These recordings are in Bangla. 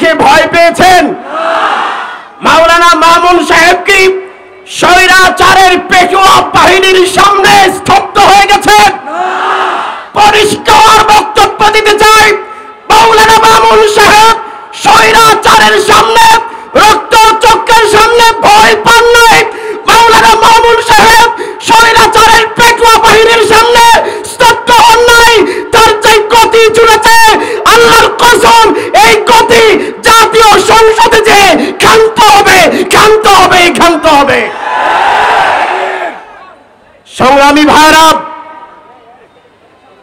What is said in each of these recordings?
দেখে ভয় পেয়েছেন? মাওলানা মামুন সাহেব কি স্বৈরাচারের পেটুয়া বাহিনীর সামনে স্তব্ধ হয়ে গেছেন? পরিষ্কার বক্তব্য দিতে চাই, মাওলানা মামুন সাহেব স্বৈরাচারের সামনে, রক্তচক্ষের সামনে ভয় পান নাই। মাওলানা মামুন সাহেব স্বৈরাচারের পেটুয়া বাহিনীর সামনে স্তব্ধ হন নাই। তার যে গতি চলেছে, আল্লাহর কসম, এই গতি জাতীয় সংসদে যে ক্ষান্ত হবে, ক্ষান্ত হবে, ক্ষান্ত হবে। সংগ্রামী ভাইরা,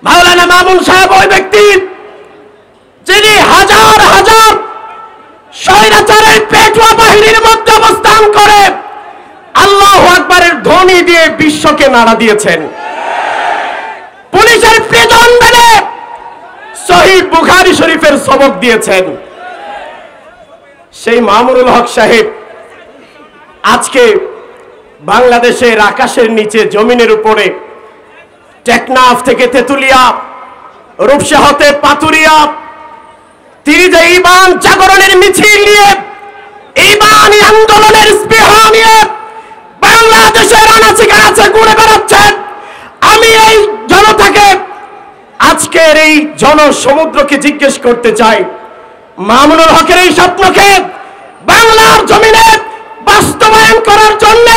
মাওলানা মামুন সাহেব ওই ব্যক্তি যিনি হাজার হাজার স্বৈরাচারের পেটুয়া বাহিনীর মধ্যে অবস্থান করে আল্লাহু আকবারের ধ্বনি দিয়ে বিশ্বকে নাড়া দিয়েছেন। পুলিশের প্রিজন ভ্যানে সহিহ বুখারী শরীফের সবক দিয়েছেন। সেই মামুনুল হক সাহেব আজকে বাংলাদেশের আকাশের নিচে, জমিনের উপরে, টেকনাফ থেকে তেতুলিয়া, রূপসা হতে পাতুরিয়া, তিনি যে ঈমান জাগরণের মিছিল নিয়ে, ঈমানি আন্দোলনের স্পৃহা নিয়ে বাংলাদেশের আনাচে কানাচে ঘুরে বেড়াচ্ছেন। আমি এই জনতাকে, আজকের এই জনসমুদ্রকে জিজ্ঞেস করতে চাই, মামুনুল হকের এই স্বপ্নকে বাংলার জমিনে বাস্তবায়ন করার জন্য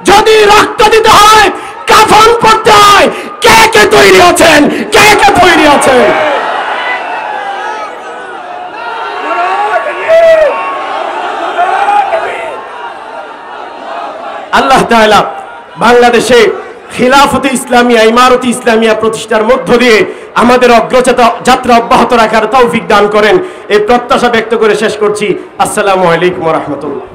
যদি রক্ত দিতে হয়, কাফন পড়তে হয়, কে কে তৈরি আছেন? কে কে তৈরি আছেন? আল্লাহ তাআলা বাংলাদেশে খিলাফতে ইসলামিয়া, ইমারতে ইসলামিয়া প্রতিষ্ঠার মধ্য দিয়ে আমাদের অগ্রযাত্রা অব্যাহত রাখার তৌফিক দান করেন, এই প্রত্যাশা ব্যক্ত করে শেষ করছি। আসসালামু আলাইকুম ওয়া রাহমাতুল্লাহ।